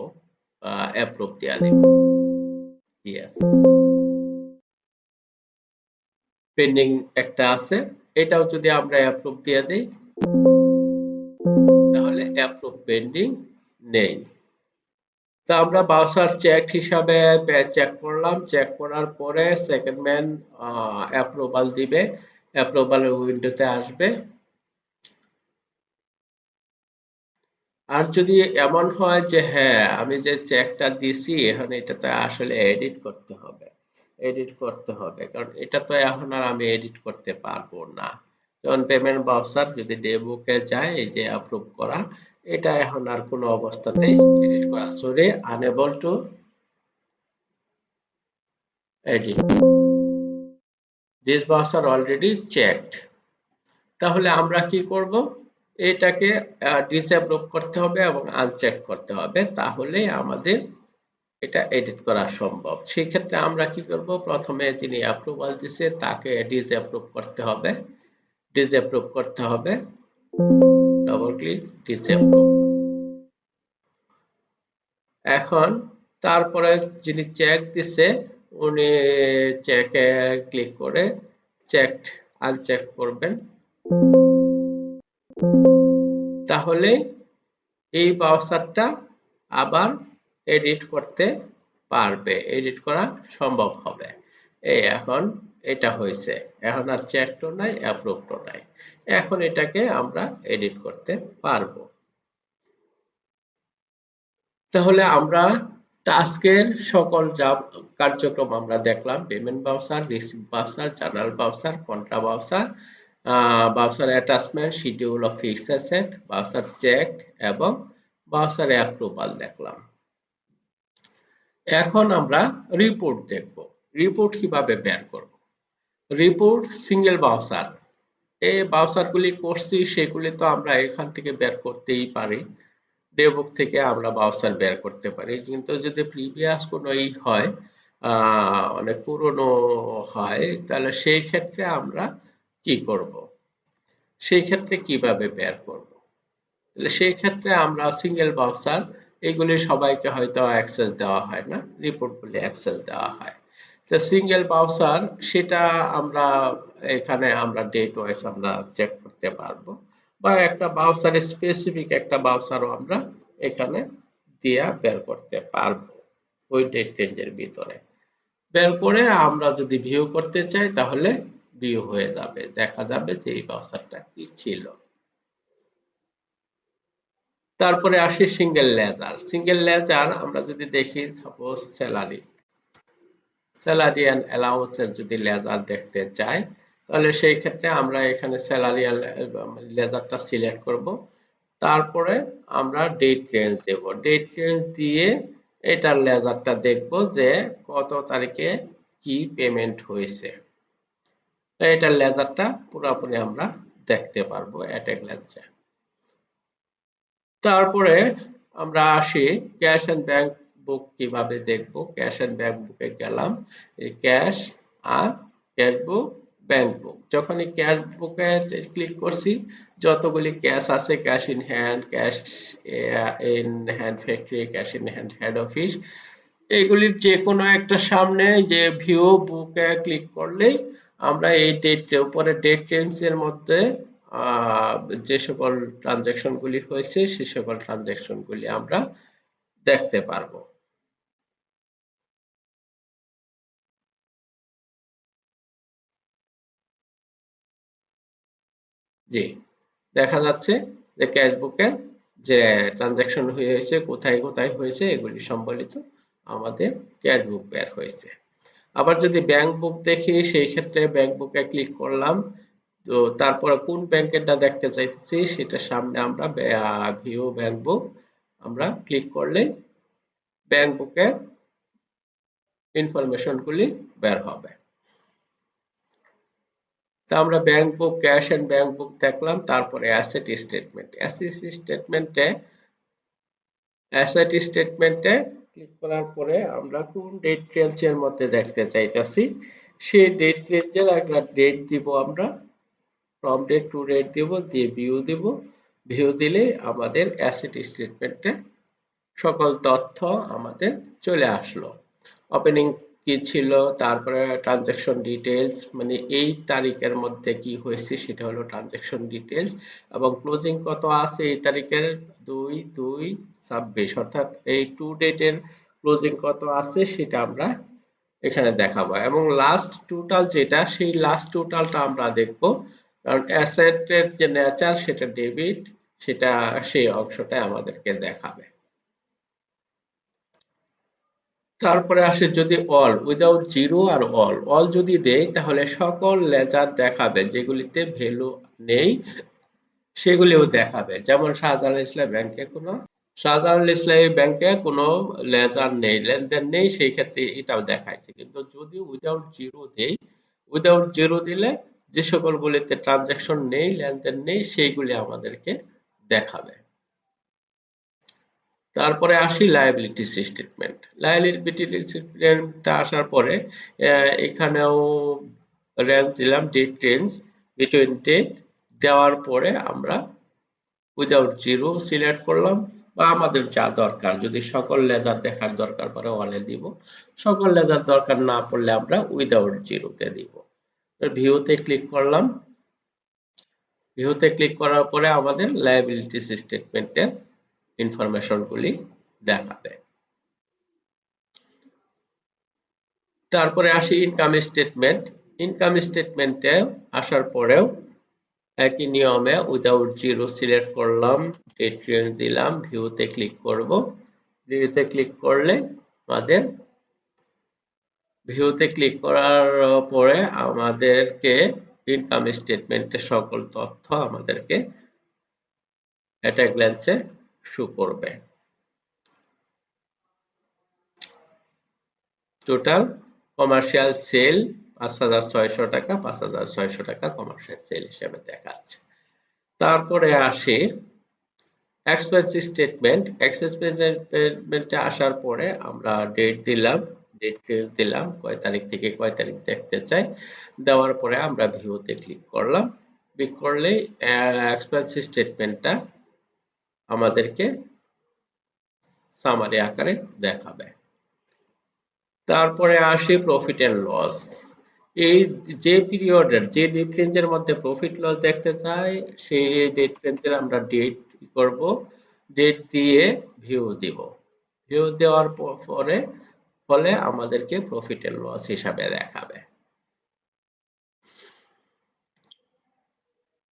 অ্যাপ্রুভ দেয়া দিব, ইয়েস। পেন্ডিং একটা আছে, এটাও যদি আমরা অ্যাপ্রুভ দিয়ে দেই তাহলে অ্যাপ্রুভ পেন্ডিং নেই। তো আমরা বাউচার চেক হিসাবে চেক করলাম, চেক করার পরে সেকেন্ড ম্যান অ্যাপ্রুভাল দিবে, অ্যাপ্রুভালের উইন্ডোতে আসবে। আর যদি এমন হয় যে হ্যাঁ, আমি যে চেকটা দিছি এখন এটাতে আসলে এডিট করতে হবে, কারণ এটা তো এখন আর আমি এডিট করতে পারবো না। যেমন পেমেন্ট বাউচার যদি ডেমোকে যায়, এই যে অ্যাপ্রুভ করা, এটা এখন আর কোনো অবস্থাতেই এডিট করা, sorry, unable to edit, this voucher already checked. তাহলে আমরা কি করব, এটাকে ডিসঅ্যাপ্রুভ করতে হবে এবং আনচেক করতে হবে, তাহলে আমাদের এটা এডিট করা সম্ভব। সেই ক্ষেত্রে আমরা কি করব, প্রথমে যিনি অ্যাপ্রুভাল দিছে তাকে ডিসঅ্যাপ্রুভ করতে হবে, ডবল ক্লিক, ডিসঅ্যাপ্রুভ। এখন তারপরে যিনি চেক দিছে উনি চেকে ক্লিক করে চেক আনচেক করবেন, তাহলে এই ব্রাউজারটা আবার এডিট করতে পারবে, এডিট করা সম্ভব হবে। এই এখন এটা হয়েছে, এখন আর চেকও নাই অ্যাপ্রুভও নাই, এখন এটাকে আমরা এডিট করতে পারবো। তাহলে আমরা টাস্কের সকল কার্যক্রম আমরা দেখলাম: payment voucher, receive voucher, journal voucher, contra voucher, voucher attachment, schedule of fixed asset, voucher check এবং বাউচার অ্যাপ্রুভাল দেখলাম। এখন আমরা রিপোর্ট দেখব। রিপোর্ট কিভাবে বের করব? রিপোর্ট সিঙ্গেল বাউচার, এই বাউচারগুলি করছি সেগুলি তো আমরা এখান থেকে বের করতেই পারি, ডেবুক থেকে আমরা বাউচার বের করতে পারি। কিন্তু যদি প্রিভিয়াস কোনো হয়, অনেক পুরনো হয়, তাহলে সেই ক্ষেত্রে আমরা কি করব? সেই ক্ষেত্রে কিভাবে বের করব? তাহলে সেই ক্ষেত্রে আমরা সিঙ্গেল বাউচার, এগুলি সবাইকে হয়তো অ্যাক্সেস দেওয়া হয় না, রিপোর্টগুলি অ্যাক্সেস দেওয়া হয়। তো সিঙ্গেল বাউচার সেটা আমরা এখানে আমরা ডেট ওয়াইজ আমরা চেক করতে পারবো, বা একটা বাউচার স্পেসিফিক একটা বাউচারও আমরা এখানে দিয়া বের করতে পারবো ওই ডেট রেঞ্জের ভিতরে। বের করে আমরা যদি ভিউ করতে চাই তাহলে ভিউ হয়ে যাবে, দেখা যাবে যে এই বাউচারটা কি ছিল। তারপরে আসি সিঙ্গেল লেজার। সিঙ্গেল লেজার আমরা যদি দেখি, সাপোজ স্যালারি অ্যান্ড অ্যালাউন্সের যদি লেজার দেখতে চাই, তাহলে সেই ক্ষেত্রে আমরা এখানে স্যালারি লেজারটা সিলেক্ট করব। তারপরে আমরা ডেট রেঞ্জ দেব, ডেট রেঞ্জ দিয়ে এটার লেজারটা দেখব যে কত তারিখে কি পেমেন্ট হয়েছে, এটার লেজারটা পুরোপুরি আমরা দেখতে পারবো অ্যাট এ গ্ল্যান্সে। তারপরে আমরা আসি ক্যাশ এন্ড ব্যাংক বুক কিভাবে দেখব। ক্যাশ এন্ড ব্যাংক বুকে গেলাম, এই ক্যাশ আর ক্যাশ বুক, ব্যাংক বুক। যখনই ক্যাশ বুকে ক্লিক করছি, যতগুলি ক্যাশ আছে, cash in hand, cash in hand factory, cash in hand head office, এইগুলির যে কোনো একটা সামনে যে ভিউ বুকে ক্লিক করলেই আমরা এই ডেট উপরে ডেট রেঞ্জের মধ্যে যে সকল ট্রানজ্যাকশন গুলি হয়েছে সে সকল ট্রানজ্যাকশন গুলি আমরা দেখতে পারবো। জি, দেখা যাচ্ছে যে ক্যাশ বুকের যে ট্রানজ্যাকশন হয়েছে, কোথায় কোথায় হয়েছে, এগুলি সম্বলিত আমাদের ক্যাশ বুক বের হয়েছে। আবার যদি ব্যাংক বুক দেখি, সেই ক্ষেত্রে ব্যাংক বুকে ক্লিক করলাম, তো তারপরে কোন ব্যাংকেরটা দেখতে চাইতেছি সেটা সামনে আমরা ভিউ ব্যাংক বুক আমরা ক্লিক করলে ব্যাংক বুকের ইনফরমেশন গুলি বের হবে। তা আমরা bank book, cash and bank book দেখলাম। তারপরে অ্যাসেট স্টেটমেন্ট, অ্যাসেট স্টেটমেন্টে ক্লিক করার পরে আমরা কোন ডেট রেঞ্জের মধ্যে দেখতে চাইতেছি সেই ডেট রেঞ্জের একটা ডেট দিব আমরা, ফ্রম ডেট টু ডেট দিব, দিয়ে ভিউ দিব। ভিউ দিলে আমাদের অ্যাসেট স্টেটমেন্টে সকল তথ্য আমাদের চলে আসলো। ওপেনিং কি ছিল, তারপরে ট্রানজ্যাকশন ডিটেলস, মানে এই তারিখের মধ্যে কি হয়েছে সেটা হলো ট্রানজ্যাকশন ডিটেলস, এবং ক্লোজিং কত আছে এই তারিখের 2/2/26, অর্থাৎ এই টু ডেটের ক্লোজিং কত আছে সেটা আমরা এখানে দেখাবো, এবং লাস্ট টোটাল যেটা, সেই লাস্ট টোটালটা আমরা দেখব, কারণ অ্যাসেটের যে নেচার সেটা ডেবিট, সেটা সেই অংশটা আমাদেরকে দেখাবে। তারপরে আসে যদি অল, উইদাউট জিরো আর অল যদি দেই তাহলে সকল লেজার দেখাবে, যেগুলিতে ভ্যালু নেই সেগুলিও দেখাবে। যেমন শাহজালাল ইসলামী ব্যাংকে কোনো লেজার নেই, লেনদেন নেই, সেই ক্ষেত্রে এটাও দেখাইছে। কিন্তু যদি উইদাউট জিরো দেই, উইদাউট জিরো দিলে যে সকলগুলিতে ট্রানজাকশন নেই, লেনদেন নেই, সেইগুলি আমাদেরকে দেখাবে। তারপরে আসি লায়াবিলিটি স্টেটমেন্ট। লায়াবিলিটি স্টেটমেন্টটা আসার পরে এখানেও রেঞ্জ দিলাম, ডেট রেঞ্জ বিটুইন ডেট দেওয়ার পরে আমরা উইদাউট জিরো সিলেক্ট করলাম, বা আমাদের যা দরকার, যদি সকল লেজার দেখার দরকার পড়ে ওয়ালে দিব, সকল লেজার দরকার না পড়লে আমরা উইদাউট জিরোতে দিব। ভিউতে ক্লিক করলাম। ভিউতে ক্লিক করার পরে আমাদের লায়াবিলিটিস স্টেটমেন্টের ইনফরমেশনগুলি দেখাবে। তারপরে আসি ইনকাম স্টেটমেন্ট। ইনকাম স্টেটমেন্টে আসার পরেও একই নিয়মে উইদাউট জিরো সিলেক্ট করলাম, ডেট রেঞ্জ দিলাম, ভিউতে ক্লিক করব। ভিউতে ক্লিক করলে আমাদের ভিউতে ক্লিক করার পরে আমাদেরকে ইনকাম স্টেটমেন্টের সকল তথ্য আমাদেরকে এট এ গ্ল্যান্সে শো করবে। টোটাল কমার্শিয়াল সেল ৫,৬০০ টাকা, ৫,৬০০ টাকা কমার্শিয়াল সেল হিসেবে দেখাচ্ছে। তারপরে আসি এক্সপেন্স স্টেটমেন্ট। এক্সপেন্স স্টেটমেন্টে আসার পরে আমরা ডেট দিলাম, ডেট রেঞ্জ দিলাম, কয় তারিখ থেকে কয় তারিখ দেখতে চাই। দেওয়ার পরে আমরা ভিউতে ক্লিক করলাম। ক্লিক করলেই এক্সপেন্স স্টেটমেন্টটা আমাদেরকে সামারি আকারে দেখাবে। তারপরে আসি প্রফিট এন্ড লস। এই যে পিরিয়ডের যে ডেট রেঞ্জের মধ্যে প্রফিট লস দেখতে চাই সেই ডেট রেঞ্জের আমরা ডেট করব, ডেট দিয়ে ভিউ দিব। ভিউ দেওয়ার পরে ফলে আমাদেরকে প্রফিট এন্ড লস হিসাবে দেখাবে।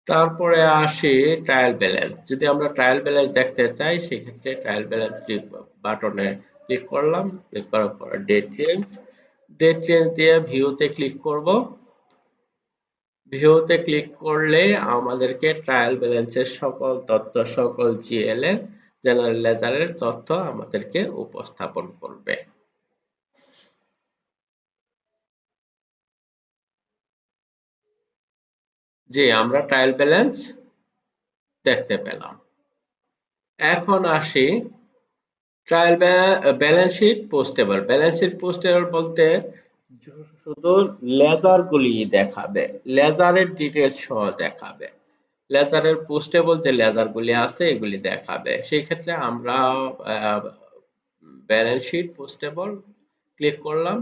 তারপরে আসি ট্রায়াল ব্যালেন্স। যদি আমরা ট্রায়াল ব্যালেন্স দেখতে চাই সেক্ষেত্রে ট্রায়াল ব্যালেন্স বাটনে ক্লিক করলাম। ক্লিক করার পরে ডেট চেঞ্জ দিয়ে ভিউতে ক্লিক করব। ভিউতে ক্লিক করলে আমাদেরকে ট্রায়াল ব্যালেন্সের সকল তথ্য, সকল জিএল এর জেনারেল লেজারের তথ্য আমাদেরকে উপস্থাপন করবে। জি, আমরা ট্রায়াল ব্যালেন্স দেখতে পেলাম। এখন আসি trial balance sheet postable. Balance sheet postable বলতে শুধু লেজার গুলি দেখাবে, লেজারের ডিটেলস সহ দেখাবে। লেজারের পোস্টেবল যে লেজার গুলি আছে এগুলি দেখাবে। সেই ক্ষেত্রে আমরা ব্যালেন্স শিট পোস্টেবল ক্লিক করলাম।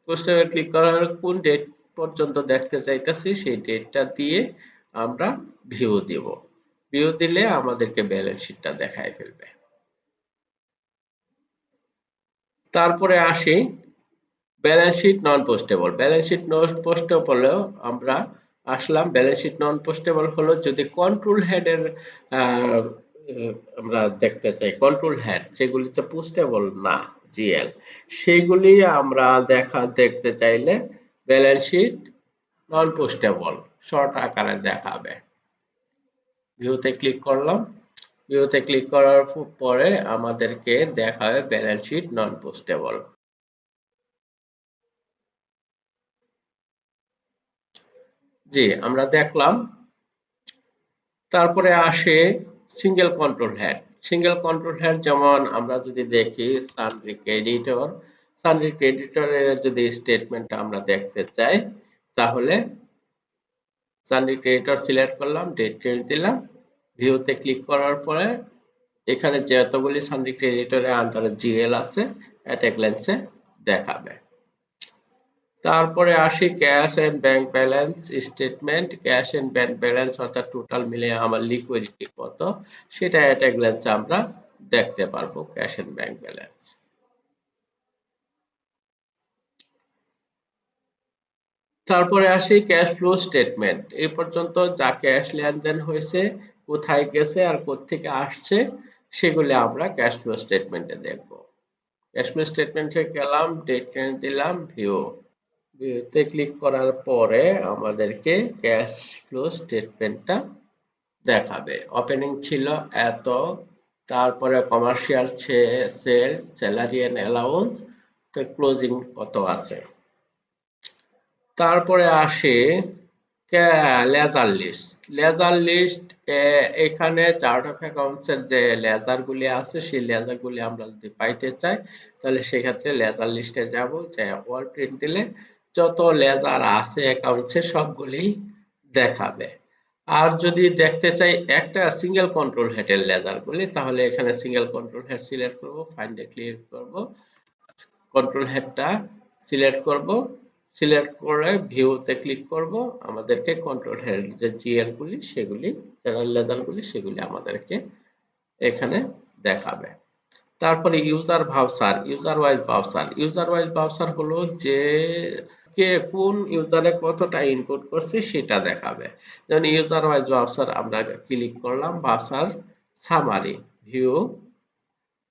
পোস্টেবল ক্লিক করার কোন ডেট পর্যন্ত দেখতে চাইতেছি সেই ডেটটা দিয়ে আমরা ভিউ দিব। ভিউ দিলে আমাদেরকে ব্যালেন্স শিটটা দেখায় ফেলবে। তারপরে আসি ব্যালেন্স শিট নন পোস্টেবল। ব্যালেন্স শিট নন পোস্টেবলেও আমরা আসলাম। ব্যালেন্স শিট নন পোস্টেবল হলো যদি কন্ট্রোল হেডের আমরা দেখতে চাই, কন্ট্রোল হেড যেগুলিতে পোস্টেবল না জিএল, সেগুলি আমরা দেখতে চাইলে ব্যালেন্স শিট নন পোস্টেবল শর্ট আকারে দেখাবে। ভিউতে ক্লিক করলাম। ভিউতে ক্লিক করার পরে আমাদেরকে দেখাবে ব্যালেন্স শিট নন পোস্টেবল। জি, আমরা দেখলাম। তারপরে আসে single control head. Single control head যেমন আমরা যদি দেখি সানরিক এডিটর, সানরিক এডিটরের যদি স্টেটমেন্টটা আমরা দেখতে চাই তাহলে সানরিক এডিটর সিলেক্ট করলাম, ডেট রেঞ্জ দিলাম, ভিউতে ক্লিক করার পরে এখানে যতগুলি সানরিক এডিটরের আন্ডারে জিএল আছে এট এ গ্ল্যান্সে দেখাবে। তারপরে আসি cash and bank balance statement. Cash and bank balance অর্থাৎ টোটাল মিলিয়ে আমার লিকুইডিটি কত সেটা এট এ গ্ল্যান্সে আমরা দেখতে পারবো ক্যাশ এন্ড ব্যাংক ব্যালেন্স। তারপরে আসি ক্যাশ ফ্লো স্টেটমেন্ট। এই পর্যন্ত যা ক্যাশ লেনদেন হয়েছে, কোথায় গেছে আর কোত্থেকে আসছে সেগুলি আমরা ক্যাশ ফ্লো স্টেটমেন্টে দেখব। ক্যাশ ফ্লো স্টেটমেন্টে গেলাম, ডেট রেঞ্জ দিলাম, ভিউ। ভিউতে ক্লিক করার পরে আমাদেরকে ক্যাশ ফ্লো স্টেটমেন্টটা দেখাবে। ওপেনিং ছিল এত, তারপরে commercial sale, salary and allowance, তো ক্লোজিং কত আছে। তারপরে আসে লেজার লিস্ট। লেজার লিস্ট এখানে চার্ট অফ অ্যাকাউন্টস এর যে লেজার গুলি আছে সেই লেজার গুলি আমরা যদি পাইতে চাই তাহলে সেক্ষেত্রে লেজার লিস্টে যাব, যে অল প্রিন্ট দিলে যত লেজার আছে অ্যাকাউন্টসে সবগুলি দেখাবে। আর যদি দেখতে চাই একটা সিঙ্গেল কন্ট্রোল হেডের লেজার গুলি, তাহলে এখানে সিঙ্গেল কন্ট্রোল হেড সিলেক্ট করব, ফাইন্ডে ক্লিক করব, কন্ট্রোল হেডটা সিলেক্ট করব, সিলেক্ট করে ভিউতে ক্লিক করব, আমাদেরকে কন্ট্রোল হেড যে জিএল গুলি সেগুলি, জেনারেল লেজার গুলি সেগুলি আমাদেরকে এখানে দেখাবে। তারপরে user voucher, user wise voucher. User wise voucher হলো যে কে কোন ইউজারে কতটা ইনপুট করছে সেটা দেখাবে। যেমন ইউজার ওয়াইজ ভাউচার আমরা ক্লিক করলাম, ভাউচার সামারি ভিউ,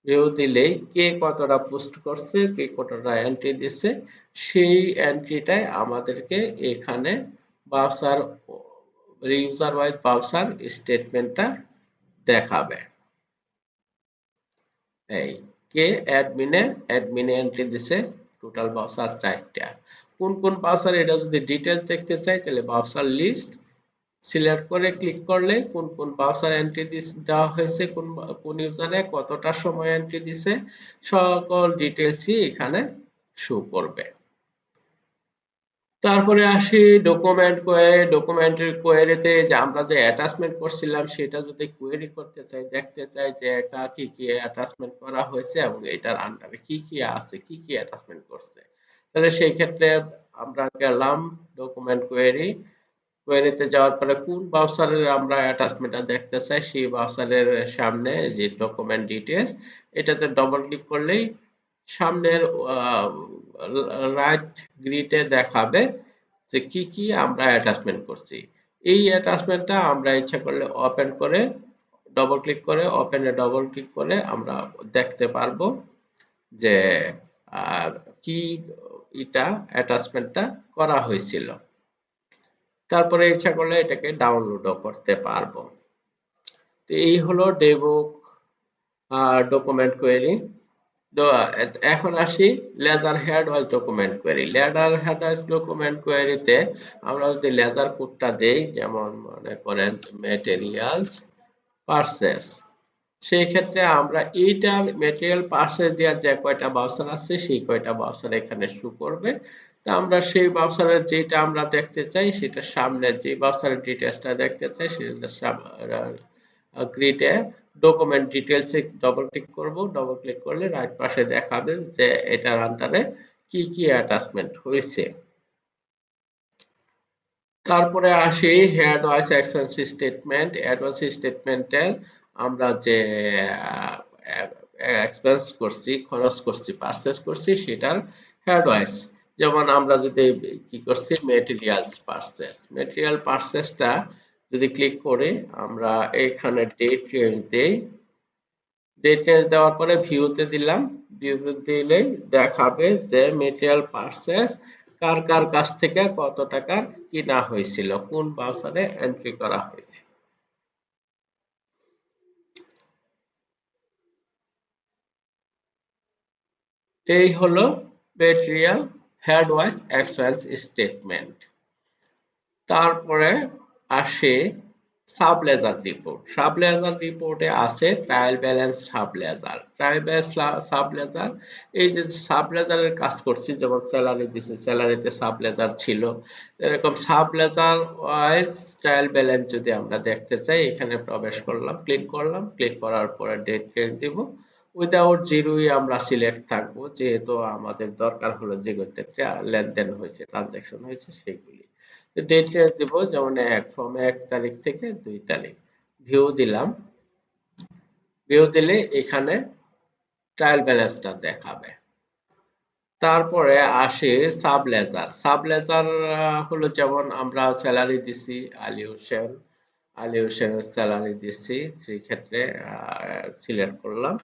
ভিউ দিলেই কে কতটা পোস্ট করছে, কে কতটা এন্ট্রি দিছে, সেই এন্ট্রিটাই আমাদেরকে এখানে ভাউচার, ইউজার ওয়াইজ ভাউচার স্টেটমেন্টটা দেখাবে। এই কে অ্যাডমিনে এন্ট্রি দিছে টোটাল ভাউচার 4টা। কোন কোন ভাউচার, এটা যদি ডিটেইলস দেখতে চাই তাহলে ভাউচার লিস্ট সিলেক্ট করে ক্লিক করলে কোন কোন ভাউচার এন্ট্রি দেওয়া হয়েছে, কোন কোন ইউজারে কতটা সময় এন্ট্রি দিছে, সকল ডিটেইলসই এখানে শো করবে। তারপরে আসি ডকুমেন্ট কোয়েরি। ডকুমেন্টের কোয়েরিতে যে আমরা যে অ্যাটাচমেন্ট করছিলাম সেটা যদি কোয়েরি করতে চাই, দেখতে চাই যে এটা কি কি অ্যাটাচমেন্ট করা হয়েছে এবং এটার আন্ডারে কি কি আছে, কি কি অ্যাটাচমেন্ট করছে, তাহলে সেই ক্ষেত্রে আমরা গেলাম ডকুমেন্ট কোয়েরি। কোয়েরিতে যাওয়ার পরে কোন ব্রাউজারের আমরা অ্যাটাচমেন্টটা দেখতে চাই সেই ব্রাউজারের সামনে যে ডকুমেন্ট ডিটেলস, এটাতে ডবল ক্লিক করলেই সামনের রাইট গ্রিডে দেখাবে যে কি কি আমরা অ্যাটাচমেন্ট করছি। এই অ্যাটাচমেন্টটা আমরা ইচ্ছা করলে ওপেন করে ডবল ক্লিক করে, ওপেনে ডবল ক্লিক করে আমরা দেখতে পারবো যে কি এটা অ্যাটাচমেন্টটা করা হয়েছিল। তারপরে ইচ্ছা করলে এটাকে ডাউনলোডও করতে পারবো। তো এই হলো ডেবুক ডকুমেন্ট কোয়েরি। তো এখন আসি ledger head wise document query. Ledger head wise document কোয়েরিতে আমরা যদি লেজার কোডটা দেই, যেমন মনে করেন ম্যাটেরিয়ালস পারচেস, সেই ক্ষেত্রে আমরা এইটা ম্যাটেরিয়াল পারচেস দেওয়ার যে কয়টা বাউচার আছে সেই কয়টা বাউচার এখানে শো করবে। তা আমরা সেই বাউচারের যেটা আমরা দেখতে চাই সেটা সামনে, যে বাউচারের ডিটেলসটা দেখতে চাই সেটা গ্রিডে ডকুমেন্ট ডিটেলসে ডবল ক্লিক করব, ডবল ক্লিক করলে রাইট পাশে দেখাবে যে এটার আন্ডারে কি কি অ্যাটাচমেন্ট হয়েছে। তারপরে আসি অ্যাডভান্স এক্সপেন্স স্টেটমেন্ট। অ্যাডভান্স স্টেটমেন্টের আমরা যে এক্সপেন্স করছি, খরচ করছি, পারচেস করছি সেটার অ্যাডভান্স। যেমন আমরা যদি কি করছি মেটেরিয়ালস পারচেস, মেটেরিয়াল পারচেসটা যদি ক্লিক করে আমরা এখানে ডেট রেঞ্জ দেই, ডেট রেঞ্জ দেওয়ার পরে ভিউতে দিলাম, ভিউতে দিলেই দেখাবে যে মেটেরিয়াল পারচেস কার কার কাছ থেকে কত টাকার কিনা হয়েছিল, কোন বাউচারে এন্ট্রি করা হয়েছে। এই হলো material head wise expense statement. তারপরে আসে সাবলেজার রিপোর্ট। সাবলেজার রিপোর্টে আছে ট্রায়াল ব্যালেন্স সাবলেজার, ট্রায়াল ব্যালেন্স সাবলেজার। এই যে সাবলেজারের কাজ করছি, যেমন স্যালারি দিছে, স্যালারিতে সাবলেজার ছিল, এরকম সাবলেজার ওয়াইজ ট্রায়াল ব্যালেন্স যদি আমরা দেখতে চাই এখানে প্রবেশ করলাম, ক্লিক করলাম, ক্লিক করার পরে ডেট রেঞ্জ দিব, উইদাউট জিরোই আমরা সিলেক্ট থাকবো যেহেতু আমাদের দরকার হলো যেগুলোতে লেনদেন হয়েছে, ট্রানজাকশন হয়েছে সেগুলি। ডেট রেঞ্জ দিব, যেমন ফ্রম 1 তারিখ থেকে 2 তারিখ। ভিউ দিলাম, ভিউ দিলে এখানে ট্রায়াল ব্যালেন্সটা দেখাবে। তারপরে আসে সাবলেজার। সাবলেজার হলো যেমন আমরা স্যালারি দিছি আলী হোসেন, আলী হোসেনের স্যালারি দিছি, সেই ক্ষেত্রে সিলেক্ট করলাম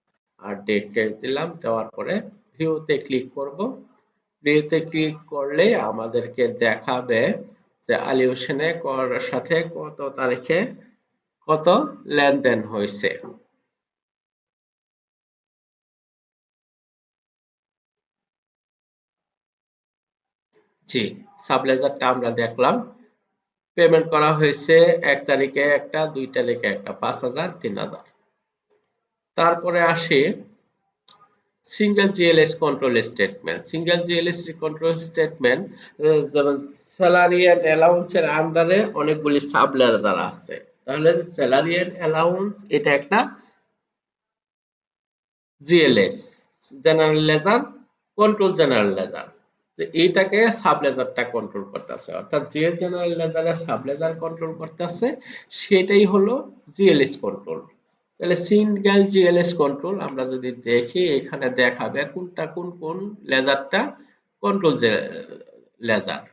আর ডেট রেঞ্জ দিলাম, দেওয়ার পরে ভিউতে ক্লিক করব। ভিউতে ক্লিক করলে আমাদেরকে দেখাবে যে আলী হোসেনের সাথে কত তারিখে কত লেনদেন হয়েছে। জি, সাবলেজারটা আমরা দেখলাম, পেমেন্ট করা হয়েছে 1 তারিখে একটা, 2 তারিখে একটা, 5,000, 3,000। তারপরে আসি single GLS control statement, single GLS control statement যেমন স্যালারি এন্ড অ্যালাউন্সের আন্ডারে অনেকগুলি সাব লেজার আছে। তাহলে স্যালারি এন্ড অ্যালাউন্স এটা একটা GLS, general ledger, control general ledger. এইটাকে সাব লেজারটা কন্ট্রোল করতেছে, অর্থাৎ যে জেনারেল লেজারে সাব লেজার কন্ট্রোল করতেছে সেটাই হলো জিএলএস কন্ট্রোল। তাহলে সিঙ্গেল জিএলএস কন্ট্রোল আমরা যদি দেখি এখানে দেখাবে কোনটা কোন কোন লেজারটা কন্ট্রোল লেজার।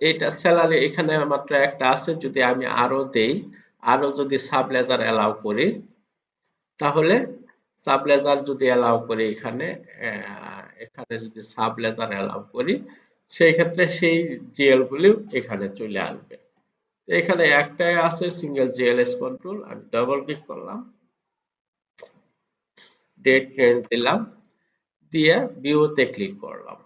এটা স্যালারি এখানে মাত্র একটা আছে, যদি আমি আরো দেই, আরো যদি সাব লেজার অ্যালাউ করি, তাহলে সাব লেজার যদি অ্যালাউ করি এখানে, এখানে যদি সাব লেজার অ্যালাউ করি সেই ক্ষেত্রে সেই জিএল গুলিও এখানে চলে আসবে। এখানে একটাই আছে সিঙ্গেল জিএলএস কন্ট্রোল, আমি ডবল ক্লিক করলাম, ডেট রেঞ্জ দিলাম, দিয়ে ভিউতে ক্লিক করলাম।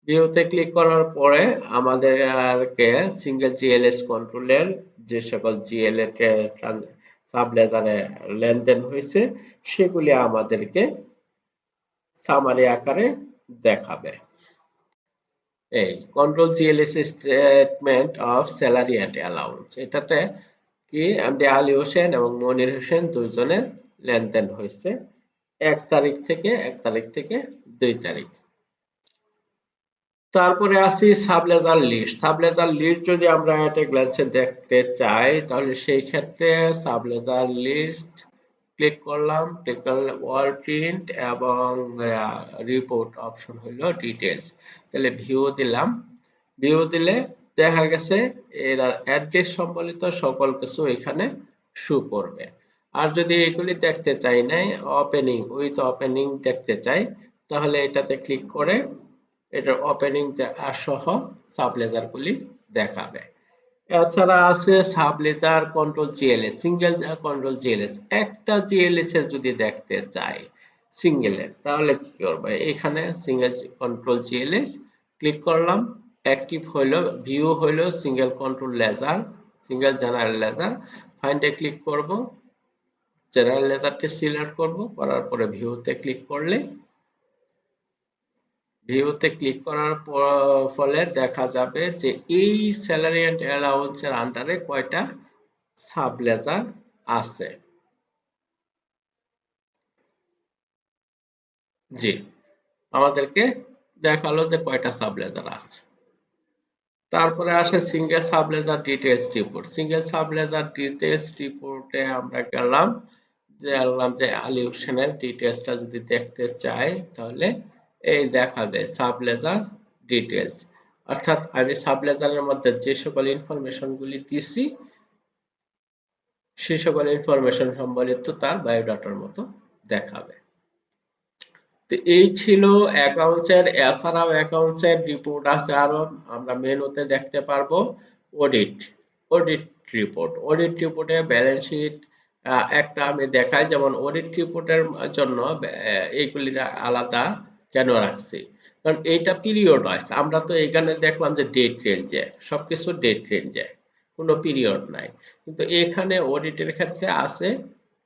ভিউতে ক্লিক করার পরে আমাদেরকে সিঙ্গেল জিএলএস কন্ট্রোলের যে সকল জিএল এর সাব লেজারে লেনদেন হয়েছে সেগুলি আমাদেরকে সামারি আকারে দেখাবে। এই control GLS statement of salary and allowance, এটাতে কি এমডি আলী হোসেন এবং মনির হোসেন দুইজনের লেনদেন হয়েছে 1 তারিখ থেকে 2 তারিখ। তারপরে আসি সাবলেজার লিস্ট। সাবলেজার লিস্ট যদি আমরা একটা গ্ল্যান্সে দেখতে চাই তাহলে সেই ক্ষেত্রে সাবলেজার লিস্ট ক্লিক করলাম, ক্লিক করলে ওয়াল প্রিন্ট এবং রিপোর্ট অপশন হলো ডিটেলস। তাহলে ভিউ দিলাম, ভিউ দিলে দেখা গেছে এর অ্যাড্রেস সম্বলিত সকল কিছু এখানে শো করবে। আর যদি এগুলি দেখতে চাই নাই, ওপেনিং উইথ ওপেনিং দেখতে চাই, তাহলে এটাতে ক্লিক করে এটার ওপেনিং সহ সাবলেজার গুলি দেখাবে। এছাড়া আছে sub ledger control GLs, single control GLs. একটা জিএলএস এর যদি দেখতে চাই সিঙ্গেলের, তাহলে কি করবে, এখানে সিঙ্গেল কন্ট্রোল জিএলএস ক্লিক করলাম, অ্যাক্টিভ হইলো, ভিউ হইলো single control ledger, single general ledger. ফাইন্ডে ক্লিক করব, জেনারেল লেজারটি সিলেক্ট করব, করার পরে ভিউতে ক্লিক করলে, ভিউতে ক্লিক করার ফলে দেখা যাবে যে এই স্যালারি এন্ড অ্যালাউন্স এর আন্ডারে কয়টা সাব লেজার আছে। জি, আমাদেরকে দেখালো যে কয়টা সাব লেজার আছে। তারপরে আসে single sub ledger details report. Single sub ledger details রিপোর্টে আমরা গেলাম, যে আলী হোসেনের ডিটেইলসটা যদি দেখতে চাই তাহলে এই দেখাবে সাব লেজার ডিটেইলস, অর্থাৎ আমি সাব লেজারের মধ্যে যে সকল ইনফরমেশন গুলি দিছি সে সকল ইনফরমেশন সম্বলিত তার বায়োডাটার মতো দেখাবে। তো এই ছিল অ্যাকাউন্টস এর। এছাড়াও অ্যাকাউন্টস এর রিপোর্ট আছে আরো, আমরা মেনুতে দেখতে পারবো অডিট, অডিট রিপোর্ট। অডিট রিপোর্টে ব্যালেন্স শিট একটা আমি দেখাই, যেমন অডিট রিপোর্টের জন্য এইগুলি আলাদা কেন রাখছি, কারণ এইটা পিরিয়ড ওয়াইজ। আমরা তো এখানে দেখলাম যে ডেট রেঞ্জে, সবকিছু ডেট রেঞ্জে, কোনো পিরিয়ড নাই, কিন্তু এখানে অডিটের ক্ষেত্রে আছে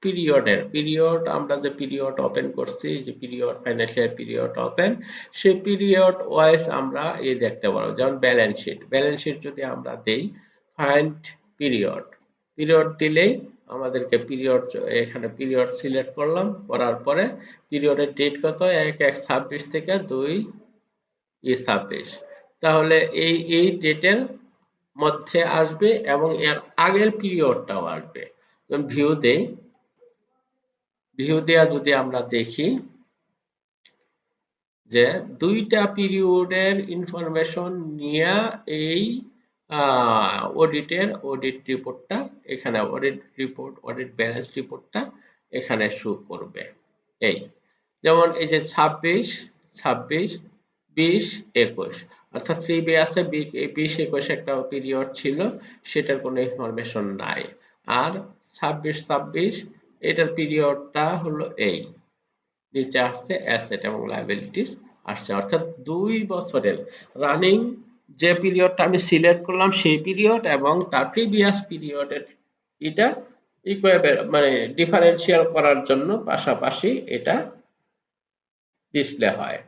পিরিয়ডের। পিরিয়ড আমরা যে পিরিয়ড ওপেন করছি, যে পিরিয়ড ফাইন্যান্সিয়াল পিরিয়ড ওপেন, সেই পিরিয়ড ওয়াইজ আমরা এই দেখতে পারবো। যেমন ব্যালেন্স শিট, ব্যালেন্স শিট যদি আমরা দেই ফাইন্ড পিরিয়ড, পিরিয়ড দিলেই আমাদেরকে পিরিয়ড, এখানে পিরিয়ড সিলেক্ট করলাম, করার পরে পিরিয়ডের ডেট কত 1/1/26 থেকে 2/26, তাহলে এই ডেটের মধ্যে আসবে এবং এর আগের পিরিয়ডটাও আসবে। ভিউ দেই, ভিউ দেয়া যদি আমরা দেখি যে দুইটা পিরিয়ডের ইনফরমেশন নিয়ে এই অডিট রিপোর্টটা এখানে, অডিট রিপোর্ট, অডিট ব্যালেন্স রিপোর্টটা এখানে শো করবে। এই যেমন এই যে 26, 26, 20, 21, অর্থাৎ প্রিভিয়াসে 20, 21 একটা পিরিয়ড ছিল, সেটার কোনো ইনফরমেশন নাই। আর 26, 26 এটার পিরিয়ডটা হলো এই, নিচে আসছে অ্যাসেট এবং লায়াবিলিটিস আসছে, অর্থাৎ 2 বছরের রানিং যে পিরিয়ডটা আমি সিলেক্ট করলাম সেই পিরিয়ড এবং তার প্রিভিয়াস পিরিয়ডের এটা মানে ডিফারেনশিয়াল করার জন্য পাশাপাশি এটা ডিসপ্লে হয়।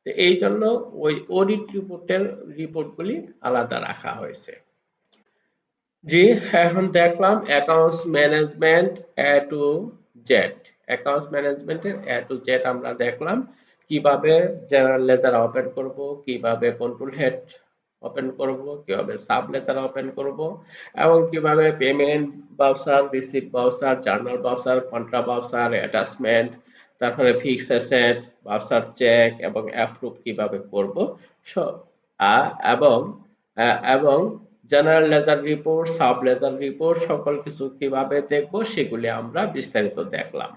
তো এই জন্য ওই অডিট রিপোর্টের রিপোর্টগুলি আলাদা রাখা হয়েছে। জি, এখন দেখলাম accounts management A to Z. Accounts ম্যানেজমেন্টের এ টু জেড আমরা দেখলাম কিভাবে জেনারেল লেজার ওপেন করব, কিভাবে কন্ট্রোল হেড ওপেন করব, কিভাবে সাব লেজার ওপেন করব এবং কিভাবে payment voucher, receipt voucher, journal voucher, contra voucher, attachment, তারপরে ফিক্সড অ্যাসেট, বাউচার চেক এবং অ্যাপ্রুভ কিভাবে করব এবং এবং general ledger report, sub ledger report সকল কিছু কিভাবে দেখব সেগুলি আমরা বিস্তারিত দেখলাম।